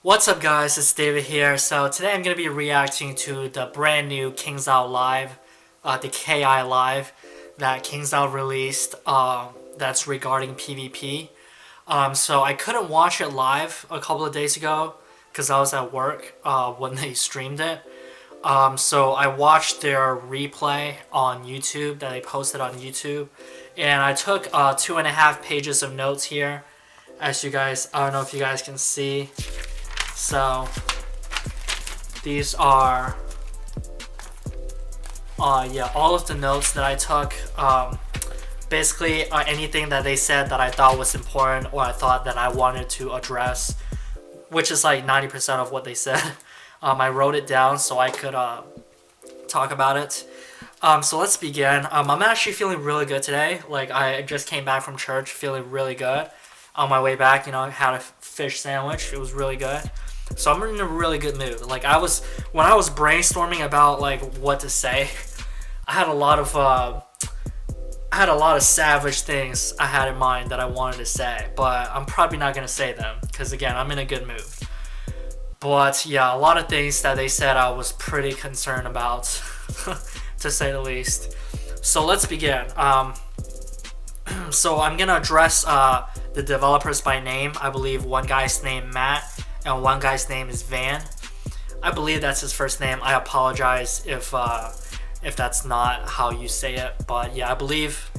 What's up guys, it's David here. So today I'm going to be reacting to the brand new Kings Out Live, the KI Live that Kings Out released that's regarding PvP. So I couldn't watch it live a couple of days ago because I was at work when they streamed it. So I watched their replay on YouTube that they posted on YouTube, and I took 2.5 pages of notes here. As you guys, I don't know if you guys can see. So these are all of the notes that I took. Basically anything that they said that I thought was important or I thought that I wanted to address, which is like 90% of what they said. I wrote it down so I could talk about it. So let's begin. I'm actually feeling really good today. Like, I just came back from church feeling really good. On my way back, I had a fish sandwich. It was really good. So I'm in a really good mood. Like, when I was brainstorming about like what to say, I had a lot of savage things I had in mind that I wanted to say, but I'm probably not gonna say them because again, I'm in a good mood. But yeah, a lot of things that they said I was pretty concerned about, to say the least. So let's begin. So I'm gonna address the developers by name. I believe one guy's name Matt and one guy's name is Van. I believe that's his first name. I apologize if that's not how you say it, but yeah, I believe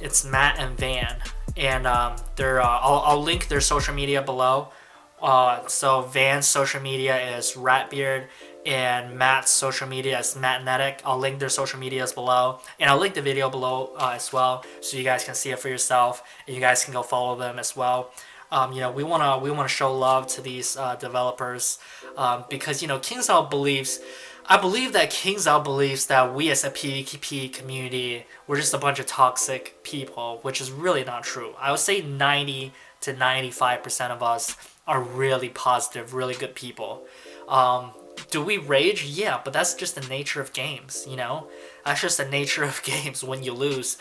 it's Matt and Van, and I'll link their social media below. So Van's social media is Ratbeard, and Matt's social media is Mattnetic. I'll link their social medias below, and I'll link the video below as well, so you guys can see it for yourself, and you guys can go follow them as well. We wanna show love to these developers, because Kings Out believes. I believe that Kings Out believes that we as a PvP community, we're just a bunch of toxic people, which is really not true. I would say 90 to 95% of us are really positive, really good people. Do we rage? Yeah, but that's just the nature of games, That's just the nature of games. When you lose,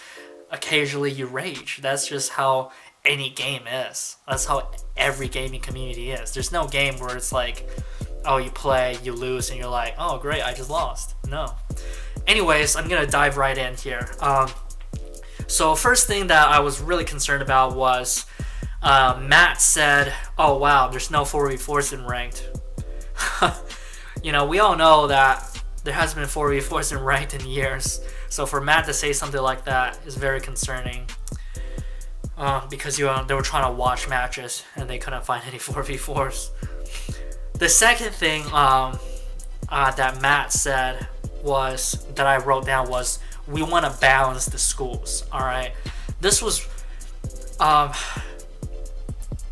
occasionally you rage. That's just how any game is. That's how every gaming community is. There's no game where it's like, oh, you play, you lose, and you're like, oh great, I just lost. No. Anyways, I'm gonna dive right in here. So first thing that I was really concerned about was Matt said, oh wow, there's no 4v4s in ranked. We all know that there hasn't been 4v4s in ranked in years. So for Matt to say something like that is very concerning. Because they were trying to watch matches and they couldn't find any 4v4s. The second thing that Matt said was, that I wrote down, was we want to balance the schools. Alright, this was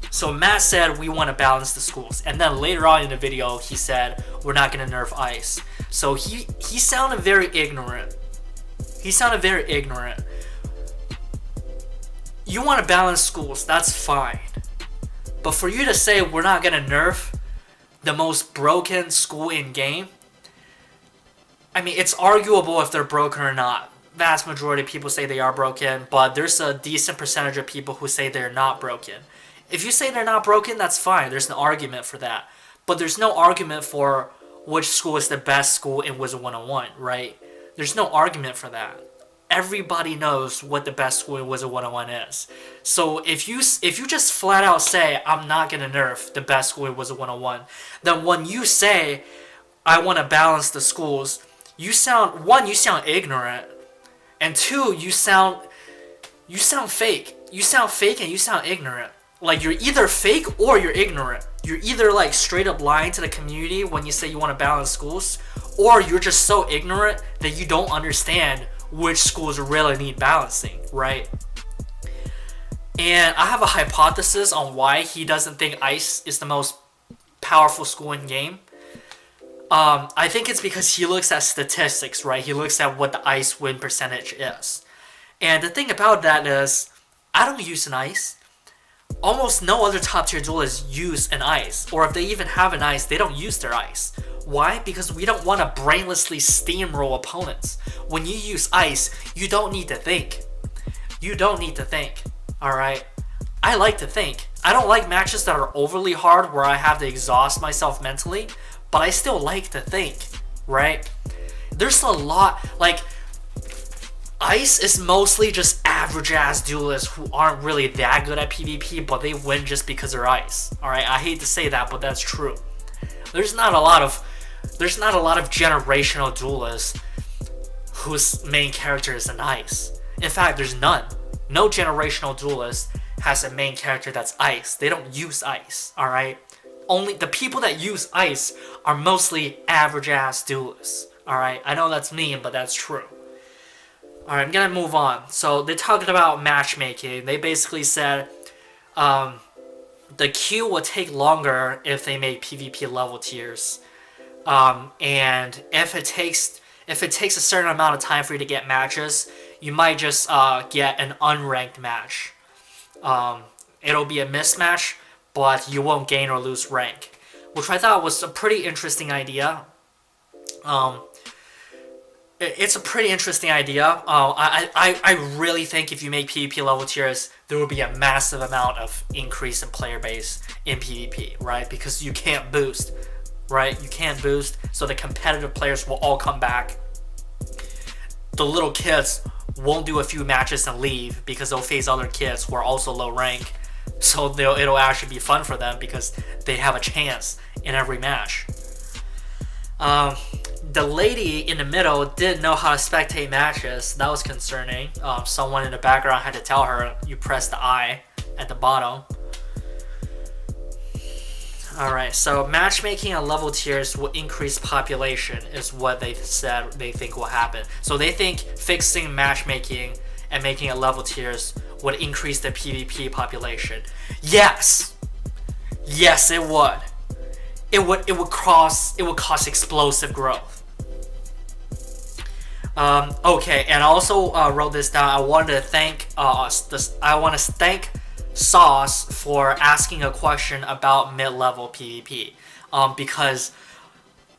so Matt said we want to balance the schools, and then later on in the video he said we're not going to nerf ice. So he sounded very ignorant. You want to balance schools, that's fine, but for you to say we're not going to nerf the most broken school in game, I mean, it's arguable if they're broken or not. Vast majority of people say they are broken, but there's a decent percentage of people who say they're not broken. If you say they're not broken, that's fine. There's an argument for that. But there's no argument for which school is the best school in Wizard101, right? There's no argument for that. Everybody knows what the best school in Wizard101 is. So if you just flat out say, I'm not going to nerf the best school in Wizard101, then when you say, I want to balance the schools, you sound ignorant, and two, you sound fake. You sound fake and you sound ignorant. Like, you're either fake or you're ignorant. You're either like straight up lying to the community when you say you want to balance schools, or you're just so ignorant that you don't understand which schools really need balancing, right? And I have a hypothesis on why he doesn't think ice is the most powerful school in game. I think it's because he looks at statistics, right? He looks at what the ice win percentage is. And the thing about that is, I don't use an ice. Almost no other top tier duelists use an ice, or if they even have an ice, they don't use their ice. Why? Because we don't want to brainlessly steamroll opponents. When you use ice, you don't need to think. Alright? I like to think. I don't like matches that are overly hard where I have to exhaust myself mentally, but I still like to think, right? There's a lot, like, Ice is mostly just average ass duelists who aren't really that good at PvP, but they win just because they're Ice. Alright, I hate to say that, but that's true. There's not a lot of generational duelists whose main character is an Ice. In fact, there's none. No generational duelist has a main character that's Ice. They don't use Ice, alright? Only the people that use Ice are mostly average ass duelists. Alright, I know that's mean, but that's true. Alright, I'm gonna move on. So they're talking about matchmaking. They basically said the queue will take longer if they make PvP level tiers. And if it takes a certain amount of time for you to get matches, you might just get an unranked match. It'll be a mismatch, but you won't gain or lose rank, which I thought was a pretty interesting idea. It's a pretty interesting idea. I really think if you make PvP level tiers, there will be a massive amount of increase in player base in PvP, right? Because you can't boost, right? You can't boost, so the competitive players will all come back. The little kids won't do a few matches and leave because they'll face other kids who are also low rank. So it'll actually be fun for them because they have a chance in every match. The lady in the middle didn't know how to spectate matches. That was concerning. Someone in the background had to tell her, you press the I at the bottom. Alright, so matchmaking and level tiers will increase population is what they said they think will happen. So they think fixing matchmaking and making it level tiers would increase the PvP population. Yes! Yes, it would. It would cause explosive growth. Okay, and I also wrote this down. I want to thank Sauce for asking a question about mid-level PvP. Because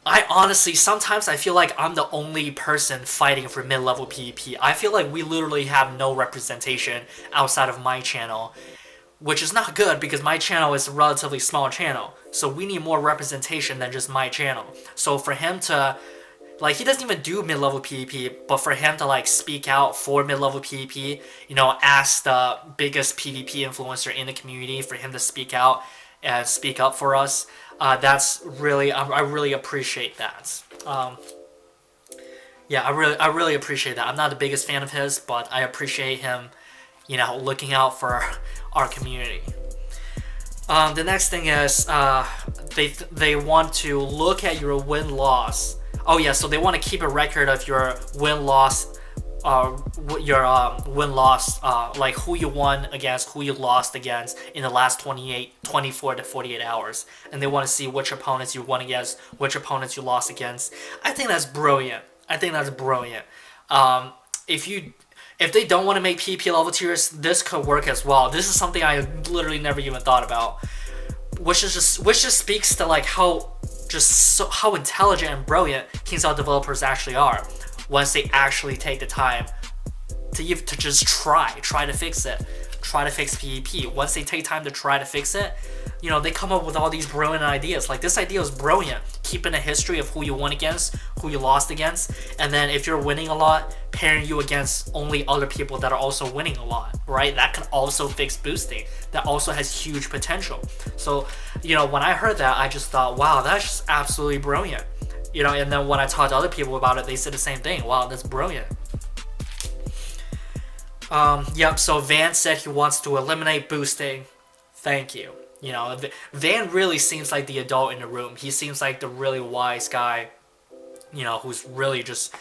I honestly, sometimes I feel like I'm the only person fighting for mid-level PvP. I feel like we literally have no representation outside of my channel, which is not good because my channel is a relatively small channel. So we need more representation than just my channel. So for him to, like, he doesn't even do mid-level PvP, but for him to, like, speak out for mid-level PvP, you know, ask the biggest PvP influencer in the community for him to speak out and speak up for us, that's really, I really appreciate that. Yeah, I really appreciate that. I'm not the biggest fan of his, but I appreciate him, you know, looking out for our community. The next thing is they want to look at your win-loss. Oh yeah, so they want to keep a record of your win-loss, like who you won against, who you lost against in the last 24 to 48 hours. And they want to see which opponents you won against, which opponents you lost against. I think that's brilliant. If they don't want to make PvP level tiers, this could work as well. This is something I literally never even thought about, which just speaks to like how intelligent and brilliant KingsIsle developers actually are once they actually take the time to just try to fix it, try to fix PvP. Once they take time to try to fix it, you know, they come up with all these brilliant ideas. Like, this idea is brilliant, keeping a history of who you won against, who you lost against, and then if you're winning a lot, pairing you against only other people that are also winning a lot, right? That can also fix boosting. That also has huge potential. So, you know, when I heard that, I just thought, wow, that's just absolutely brilliant. You know, and then when I talked to other people about it, they said the same thing. Wow, that's brilliant. Yep, so Van said he wants to eliminate boosting. Thank you. You know, Van really seems like the adult in the room. He seems like the really wise guy, you know, who's really just,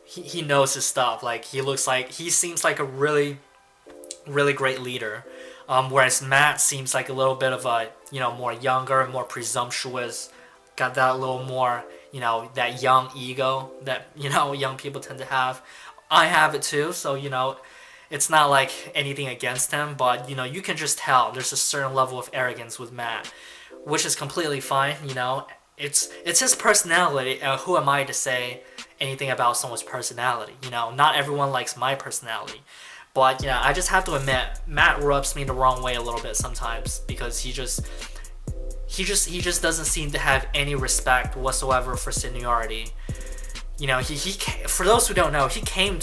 he knows his stuff. Like, he seems like a really, really great leader. Whereas Matt seems like a little bit of a, you know, more younger, more presumptuous, got that little more, you know, that young ego that, you know, young people tend to have. I have it too, so, you know, it's not like anything against him, but, you know, you can just tell there's a certain level of arrogance with Matt, which is completely fine, you know. It's his personality. Who am I to say anything about someone's personality? You know, not everyone likes my personality. But yeah, I just have to admit, Matt rubs me the wrong way a little bit sometimes because he just doesn't seem to have any respect whatsoever for seniority. You know, he for those who don't know, he joined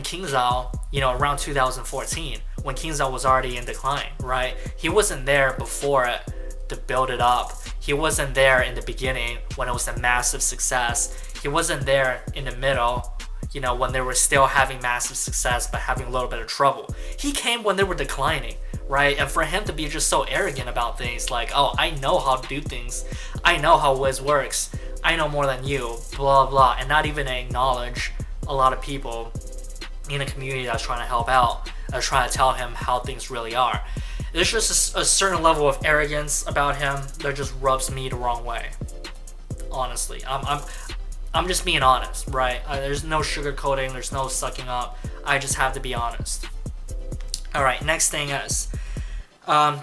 KingsIsle, you know, around 2014 when KingsIsle was already in decline, right? He wasn't there before it to build it up. He wasn't there in the beginning when it was a massive success. He wasn't there in the middle, you know, when they were still having massive success but having a little bit of trouble. He came when they were declining, right? And for him to be just so arrogant about things, like, oh, I know how to do things, I know how Wiz works, I know more than you, blah blah, and not even acknowledge a lot of people in a community that's trying to help out, that's trying to tell him how things really are. There's just a certain level of arrogance about him that just rubs me the wrong way. Honestly, I'm just being honest, right? There's no sugarcoating, there's no sucking up. I just have to be honest. All right, next thing is,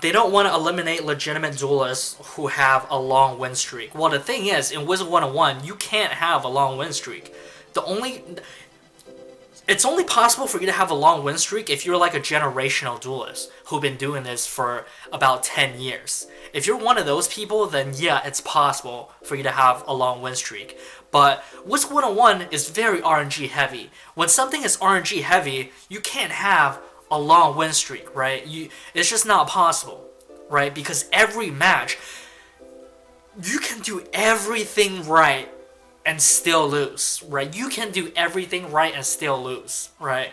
they don't want to eliminate legitimate duelists who have a long win streak. Well, the thing is, in Wizard101, you can't have a long win streak. It's only possible for you to have a long win streak if you're like a generational duelist who've been doing this for about 10 years. If you're one of those people, then yeah, it's possible for you to have a long win streak. But Wizard101 is very RNG heavy. When something is RNG heavy, you can't have a long win streak, right? It's just not possible, right? Because every match, you can do everything right and still lose, right? You can do everything right and still lose, right?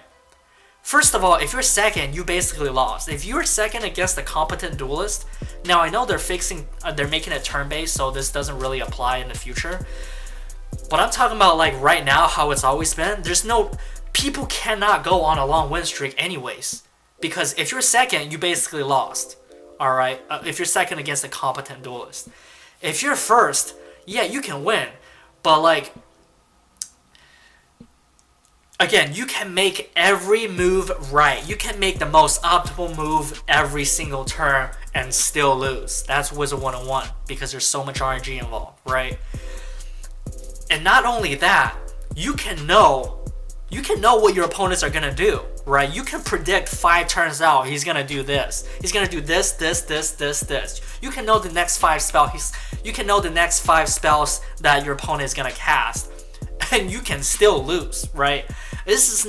First of all, if you're second, you basically lost. If you're second against a competent duelist, now I know they're making it turn-based, so this doesn't really apply in the future. But I'm talking about like right now, how it's always been. People cannot go on a long win streak anyways. Because if you're second, you basically lost, alright? If you're second against a competent duelist. If you're first, yeah, you can win. But like, again, you can make every move right. You can make the most optimal move every single turn and still lose. That's Wizard101 because there's so much RNG involved, right? And not only that, you can know what your opponents are gonna do, right? You can predict 5 turns out he's gonna do this. He's gonna do this, this, this, this, this. You can know the next 5 spells. You can know the next 5 spells that your opponent is gonna cast, and you can still lose, right? This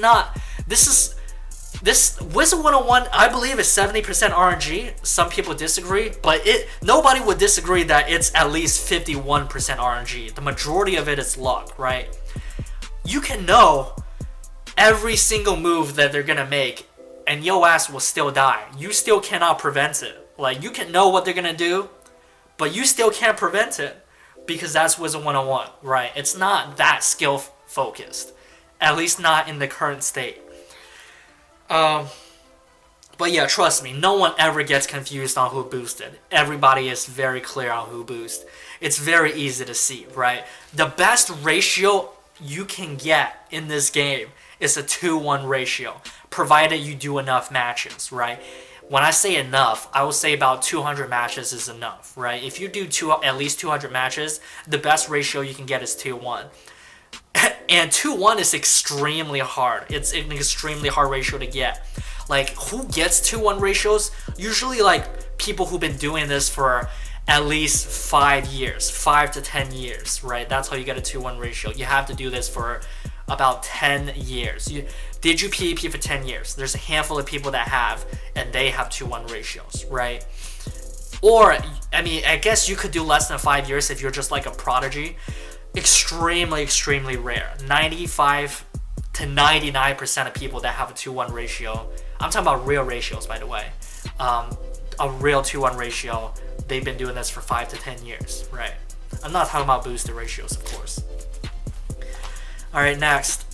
Wizard101, I believe, is 70% RNG. Some people disagree, but nobody would disagree that it's at least 51% RNG. The majority of it is luck, right? You can know every single move that they're gonna make, and yo ass will still die. You still cannot prevent it. Like, you can know what they're gonna do, but you still can't prevent it because that's Wizard101, right? It's not that skill focused, at least not in the current state. But yeah, trust me, no one ever gets confused on who boosted. Everybody is very clear on who boosted. It's very easy to see, right? The best ratio you can get in this game is a 2-1 ratio, provided you do enough matches, right? When I say enough, I will say about 200 matches is enough, right? If you do at least 200 matches, the best ratio you can get is 2-1. And 2-1 is extremely hard. It's an extremely hard ratio to get. Like, who gets 2-1 ratios? Usually, like, people who've been doing this for at least 5 years, 5 to 10 years, right? That's how you get a 2-1 ratio. You have to do this for about 10 years. Did you PvP for 10 years? There's a handful of people that have, and they have 2-1 ratios, right? Or, I mean, I guess you could do less than 5 years if you're just like a prodigy. Extremely, extremely rare. 95 to 99% of people that have a 2-1 ratio. I'm talking about real ratios, by the way. A real 2-1 ratio. They've been doing this for 5 to 10 years, right? I'm not talking about boosted ratios, of course. All right, next.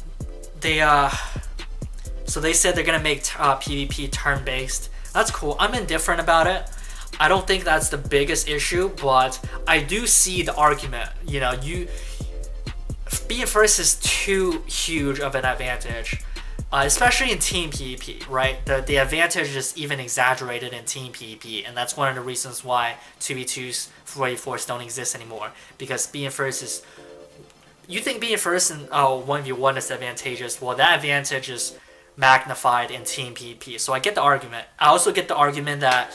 So they said they're gonna make PvP turn-based. That's cool. I'm indifferent about it. I don't think that's the biggest issue, but I do see the argument. You know, being first is too huge of an advantage, especially in team PvP, right? The advantage is even exaggerated in team PvP, and that's one of the reasons why 2v2s, 4v4s don't exist anymore, because being first is... You think being first in 1v1 is advantageous. Well, that advantage is magnified in team PvP. So I get the argument. I also get the argument that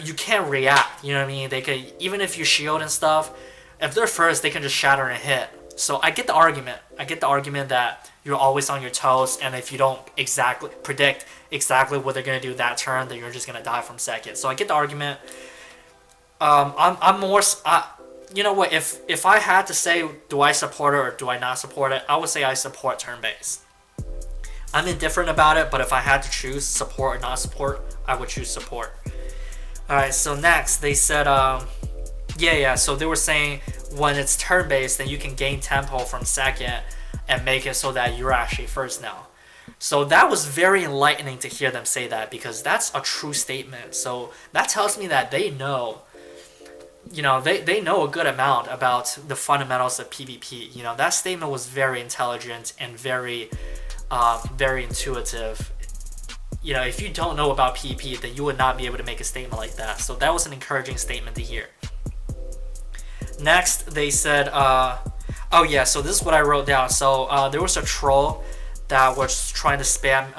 you can't react. You know what I mean? They could, even if you shield and stuff, if they're first, they can just shatter and hit. So I get the argument. I get the argument that you're always on your toes, and if you don't exactly predict exactly what they're gonna do that turn, then you're just gonna die from second. So I get the argument. I'm more. You know what? If I had to say, do I support it or do I not support it? I would say I support turn-based. I'm indifferent about it, but if I had to choose support or not support, I would choose support. All right. So next, they said, So they were saying when it's turn-based, then you can gain tempo from second and make it so that you're actually first now. So that was very enlightening to hear them say that, because that's a true statement. So that tells me that they know. They know a good amount about the fundamentals of PvP. That statement was very intelligent and very intuitive. If you don't know about PvP, then you would not be able to make a statement like that. So that was an encouraging statement to hear. Next, they said, so this is what I wrote down. So there was a troll that was trying to spam,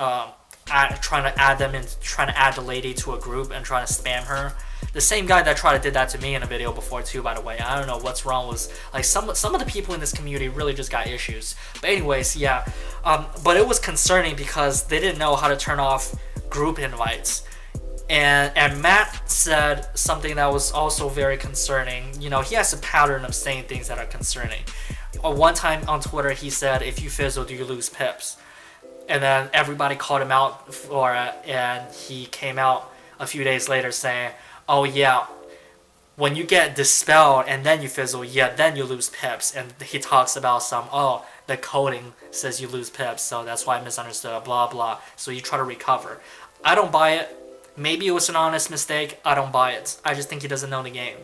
trying to add the lady to a group and trying to spam her. The same guy that did that to me in a video before too, by the way. I don't know what's wrong with, like, some of the people in this community really just got issues. But anyways, yeah. But it was concerning because they didn't know how to turn off group invites. And Matt said something that was also very concerning. He has a pattern of saying things that are concerning. One time on Twitter, he said, if you fizzle, do you lose pips? And then everybody called him out for it, and he came out a few days later saying, oh yeah, when you get dispelled and then you fizzle, yeah, then you lose pips. And he talks about the coding says you lose pips, so that's why I misunderstood, blah blah. So you try to recover. I don't buy it. Maybe it was an honest mistake. I don't buy it. I just think he doesn't know the game.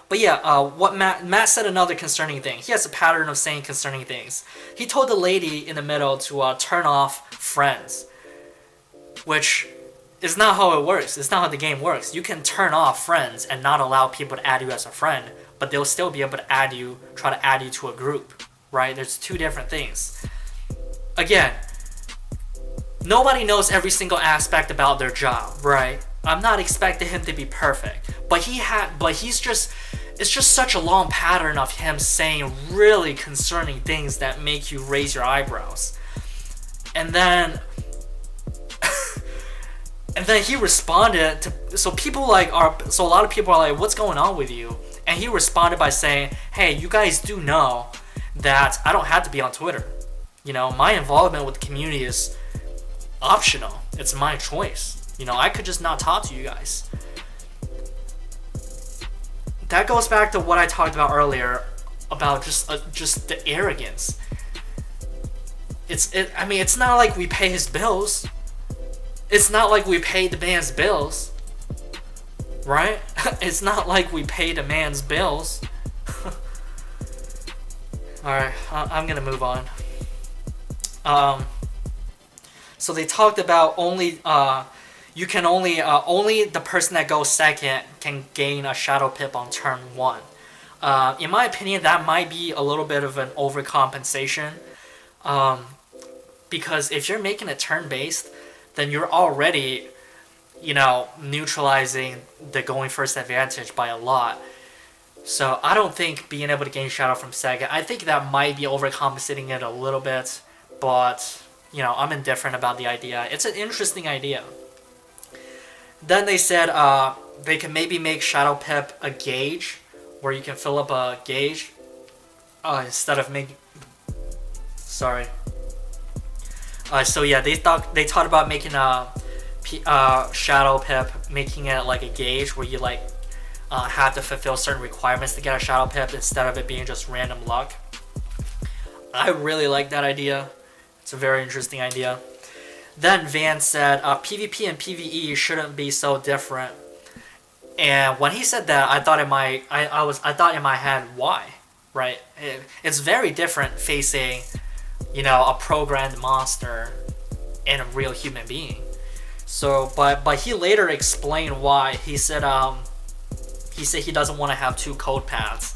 But yeah, what Matt said another concerning thing. He has a pattern of saying concerning things. He told the lady in the middle to turn off friends, which is not how it works. It's not how the game works. You can turn off friends and not allow people to add you as a friend, but they'll still be able to try to add you to a group, right? There's two different things. Again, nobody knows every single aspect about their job, right? I'm not expecting him to be perfect, but it's just such a long pattern of him saying really concerning things that make you raise your eyebrows. And then he responded to, so a lot of people are like, what's going on with you? And he responded by saying, hey, you guys do know that I don't have to be on Twitter. My involvement with the community is optional. It's my choice. I could just not talk to you guys. That goes back to what I talked about earlier about just the arrogance. It's not like we pay his bills. It's not like we pay the man's bills, right? It's not like we pay the man's bills. Alright, I'm gonna move on. So they talked about only the person that goes second can gain a shadow pip on turn 1. In my opinion, that might be a little bit of an overcompensation, because if you're making it turn-based, then you're already, neutralizing the going first advantage by a lot. So I don't think being able to gain shadow from second, I think that might be overcompensating it a little bit, but, I'm indifferent about the idea. It's an interesting idea. Then they said they can maybe make shadow pip a gauge, where you can fill up a gauge instead of making... Sorry. So yeah, they talked about making a shadow pip, making it like a gauge where you have to fulfill certain requirements to get a shadow pip instead of it being just random luck. I really like that idea. It's a very interesting idea. Then Van said PvP and PVE shouldn't be so different. And when he said that, I thought in my head, why? Right? It's very different facing, a programmed monster and a real human being. So, but he later explained why. He said he doesn't want to have 2 code paths,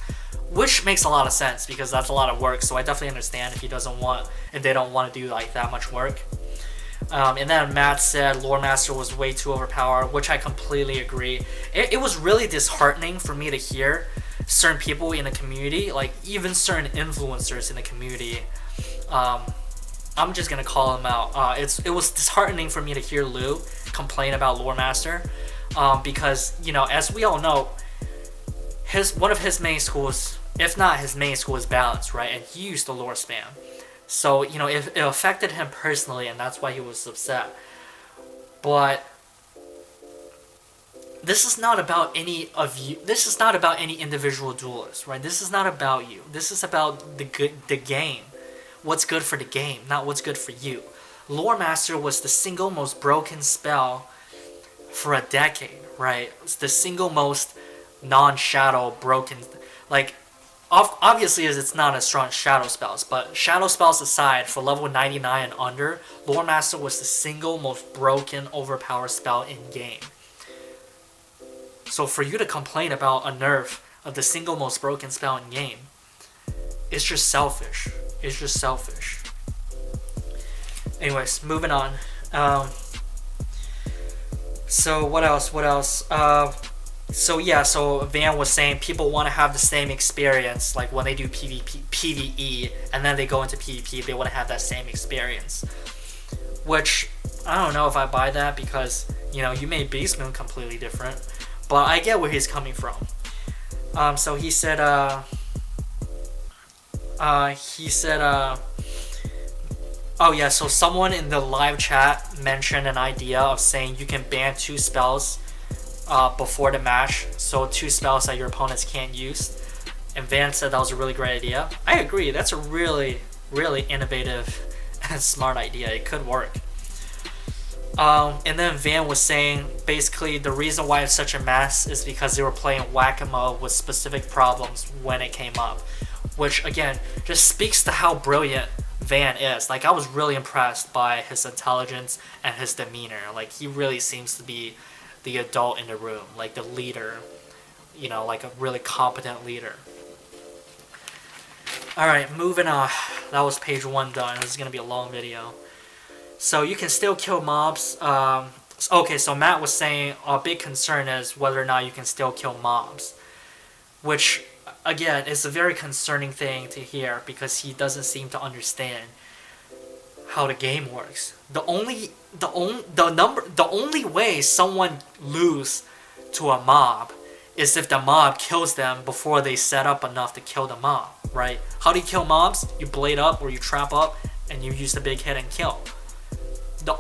which makes a lot of sense because that's a lot of work. So I definitely understand if they don't want to do that much work. And then Matt said Lore Master was way too overpowered, which I completely agree. It was really disheartening for me to hear certain people in the community, like even certain influencers in the community. I'm just gonna call them out. It was disheartening for me to hear Lou complain about Lore Master, because as we all know, one of his main schools, if not his main school, is balance, right? And he used to lore spam. So, it affected him personally, and that's why he was upset. But this is not about any of you. This is not about any individual duelist, right? This is not about you. This is about the game. What's good for the game, not what's good for you. Lore Master was the single most broken spell for a decade, right? It's the single most non-shadow broken, like, obviously it's not as strong as shadow spells, but shadow spells aside, for level 99 and under, Lore Master was the single most broken, overpowered spell in game. So for you to complain about a nerf of the single most broken spell in game, it's just selfish. It's just selfish. Anyways, moving on. So what else? So Van was saying people want to have the same experience, like when they do PVE and then they go into PvP, they want to have that same experience. Which, I don't know if I buy that, because, you made Beast Moon completely different. But I get where he's coming from. So he said, oh yeah, so someone in the live chat mentioned an idea of saying you can ban 2 spells before the match, so 2 spells that your opponents can't use. And Van said that was a really great idea. I agree, that's a really, really innovative and smart idea. It could work. And then Van was saying basically the reason why it's such a mess is because they were playing whack-a-mole with specific problems when it came up, which again just speaks to how brilliant Van is. Like, I was really impressed by his intelligence and his demeanor. Like, he really seems to be the adult in the room, like the leader, like a really competent leader. Alright, moving on. That was page 1 done. This is going to be a long video. So you can still kill mobs. Okay, so Matt was saying a big concern is whether or not you can still kill mobs, which again is a very concerning thing to hear, because he doesn't seem to understand how the game works. The only way someone lose to a mob is if the mob kills them before they set up enough to kill the mob, right? How do you kill mobs? You blade up or you trap up and you use the big hit and kill. The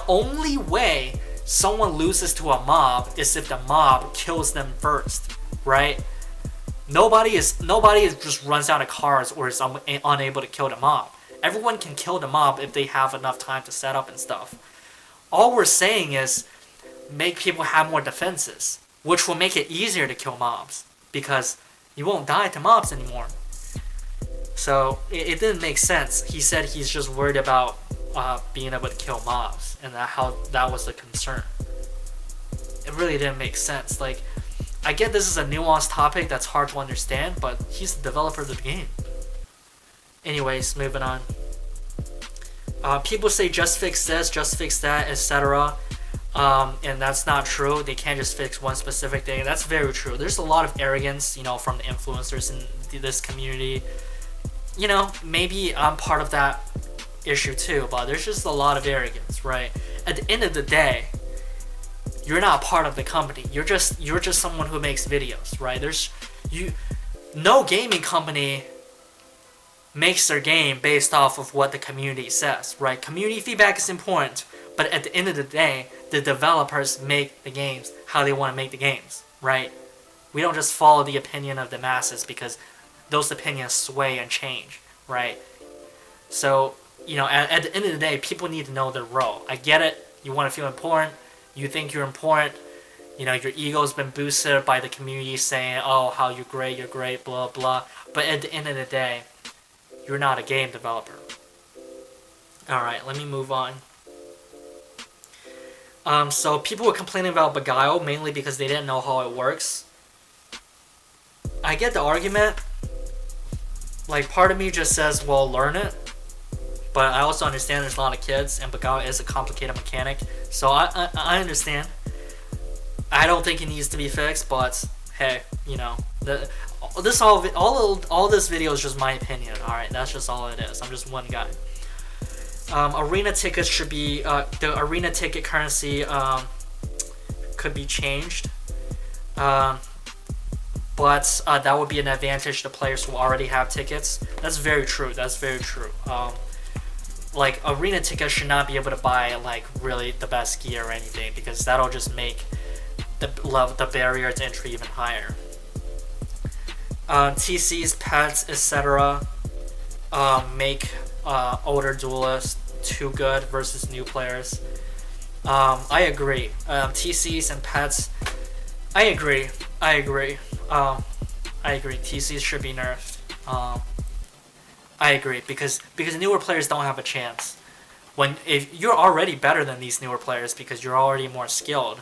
only way someone loses to a mob is if the mob kills them first, right? Nobody just runs out of cards or is unable to kill the mob. Everyone can kill the mob if they have enough time to set up and stuff. All we're saying is make people have more defenses, which will make it easier to kill mobs, because you won't die to mobs anymore. So it didn't make sense. He said he's just worried about being able to kill mobs, and how that was the concern. It really didn't make sense. Like, I get this is a nuanced topic that's hard to understand, but he's the developer of the game. Anyways, moving on. People say just fix this, just fix that, etc. And that's not true. They can't just fix one specific thing. That's very true. There's a lot of arrogance, from the influencers in this community. Maybe I'm part of that issue too, but there's just a lot of arrogance, right? At the end of the day, you're not part of the company. You're just someone who makes videos, right? No gaming company makes their game based off of what the community says, right? Community feedback is important, but at the end of the day, the developers make the games how they want to make the games, right? We don't just follow the opinion of the masses, because those opinions sway and change, right? So, at the end of the day, people need to know their role. I get it. You want to feel important. You think you're important. Your ego's been boosted by the community saying, oh, how you're great, blah, blah. But at the end of the day, you're not a game developer. Alright, let me move on. So people were complaining about Beguile, mainly because they didn't know how it works. I get the argument. Like, part of me just says, well, learn it. But I also understand there's a lot of kids, and Bagao is a complicated mechanic, so I understand. I don't think it needs to be fixed, but hey, you know, all this video is just my opinion. All right, that's just all it is. I'm just one guy. Arena tickets should be the arena ticket currency could be changed, but that would be an advantage to players who already have tickets. That's very true. That's very true. Like arena tickets should not be able to buy like really the best gear or anything, because that'll just make the barrier to entry even higher. TCs, pets, etc. Make older duelists too good versus new players. I agree. TCs and pets. I agree. TCs should be nerfed. I agree because newer players don't have a chance. If you're already better than these newer players because you're already more skilled,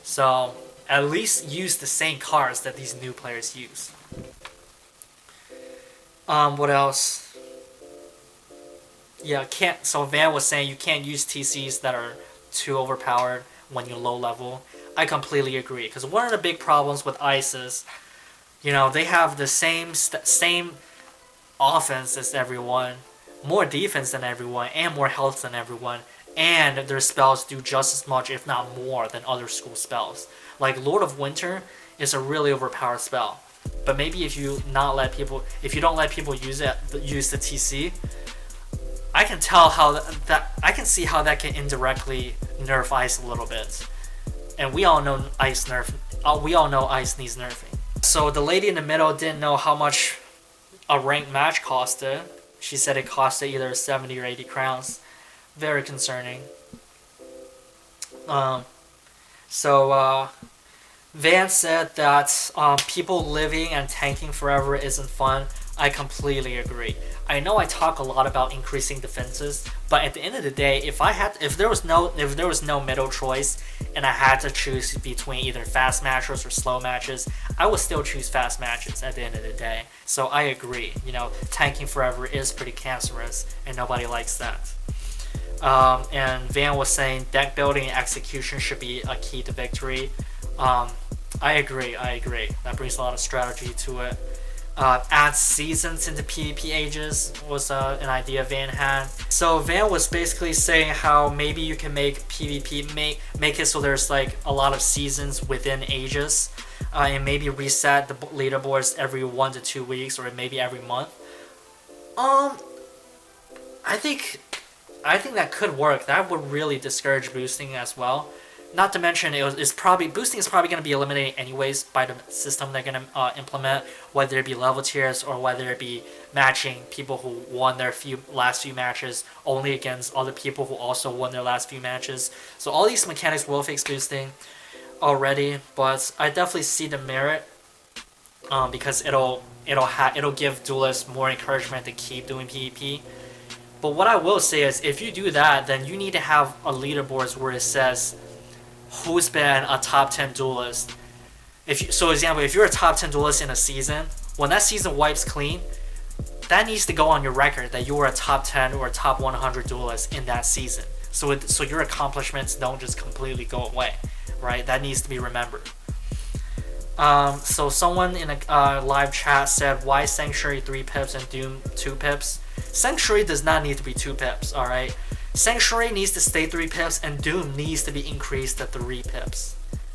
so at least use the same cards that these new players use. What else? Yeah, so Van was saying you can't use TCs that are too overpowered when you're low level. I completely agree, because one of the big problems with Ice is, you know, they have the same offense as everyone, more defense than everyone, and more health than everyone, and their spells do just as much, if not more, than other school spells. Like Lord of Winter is a really overpowered spell, but maybe if you don't let people use the TC, I can see how that can indirectly nerf Ice a little bit, and we all know Ice needs nerfing. So the lady in the middle didn't know how much a ranked match costed. She said it costed either 70 or 80 crowns. Very concerning. Van said that people living and tanking forever isn't fun. I completely agree. I know I talk a lot about increasing defenses, but at the end of the day, if there was no middle choice and I had to choose between either fast matches or slow matches, I would still choose fast matches at the end of the day. So I agree. You know, tanking forever is pretty cancerous, and nobody likes that. And Van was saying deck building and execution should be a key to victory. I agree. That brings a lot of strategy to it. Add seasons into PvP ages was an idea Van had. So Van was basically saying how maybe you can make PvP make it so there's like a lot of seasons within ages, and maybe reset the leaderboards every 1 to 2 weeks, or maybe every month. I think that could work. That would really discourage boosting as well. Not to mention, boosting is probably going to be eliminated anyways by the system they're going to implement, whether it be level tiers or whether it be matching people who won their last few matches only against other people who also won their last few matches. So all these mechanics will fix boosting already, but I definitely see the merit, because it'll give duelists more encouragement to keep doing PvP. But what I will say is, if you do that, then you need to have a leaderboards where it says who's been a top 10 duelist. Example, if you're a top 10 duelist in a season, when that season wipes clean, that needs to go on your record that you were a top 10 or a top 100 duelist in that season. So your accomplishments don't just completely go away, right? That needs to be remembered. So someone in a live chat said, why Sanctuary 3 pips and Doom 2 pips? Sanctuary does not need to be 2 pips, alright? Sanctuary needs to stay 3 pips, and Doom needs to be increased to 3 pips,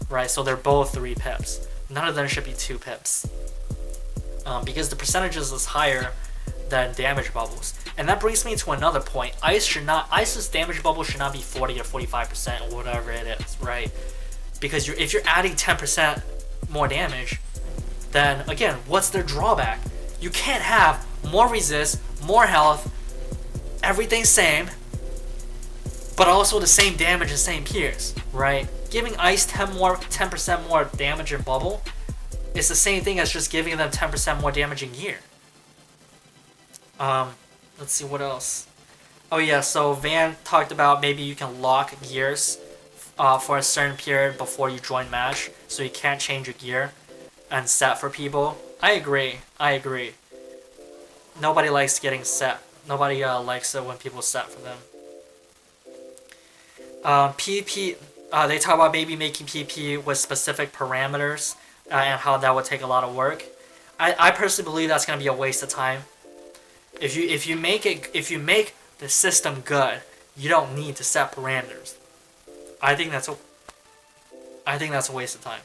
right? So they're both 3 pips. None of them should be 2 pips, because the percentages is higher than damage bubbles. And that brings me to another point. Ice's damage bubble should not be 40 or 45% or whatever it is, right? Because if you're adding 10% more damage, then again, what's their drawback? You can't have more resist, more health, everything same, but also the same damage and same pierce, right? Giving Ice 10% more damage in bubble is the same thing as just giving them 10% more damage in gear. Let's see what else. Oh yeah, so Van talked about maybe you can lock gears for a certain period before you join match, so you can't change your gear and set for people. I agree. Nobody likes getting set Nobody likes it when people set for them. PvP, they talk about maybe making PvP with specific parameters and how that would take a lot of work. I personally believe that's gonna be a waste of time. If you make the system good, you don't need to set parameters. I think that's a waste of time.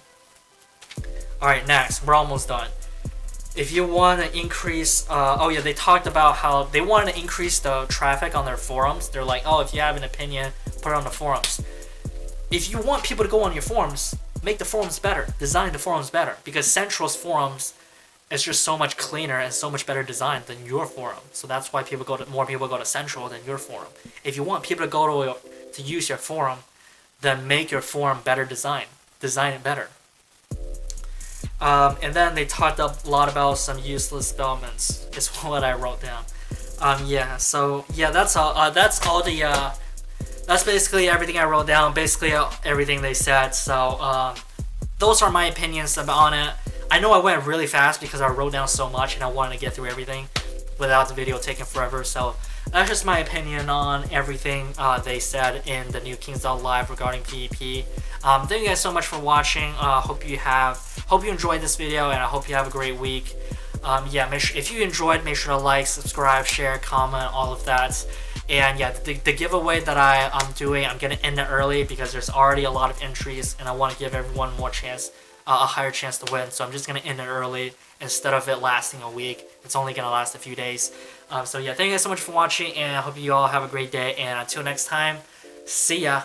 All right, next, we're almost done. If you want to increase, oh yeah, they talked about how they want to increase the traffic on their forums. They're like, oh, if you have an opinion, put it on the forums. If you want people to go on your forums, make the forums better, design the forums better, because Central's forums is just so much cleaner and so much better designed than your forum. So that's why more people go to Central than your forum. If you want people to go to use your forum, then make your forum better design it better. And then they talked a lot about some useless spellments, is what I wrote down. Yeah, so yeah, that's all the that's basically everything I wrote down, basically everything they said. So those are my opinions on it. I know I went really fast because I wrote down so much and I wanted to get through everything without the video taking forever. So that's just my opinion on everything they said in the new Kingsdale Live regarding PvP. Thank you guys so much for watching. Hope you enjoyed this video, and I hope you have a great week. Yeah, if you enjoyed, make sure to like, subscribe, share, comment, all of that. And yeah, the giveaway that I'm doing, I'm gonna end it early because there's already a lot of entries, and I want to give everyone more chance, a higher chance to win. So I'm just gonna end it early instead of it lasting a week. It's only gonna last a few days. So yeah, thank you guys so much for watching, and I hope you all have a great day. And until next time, see ya.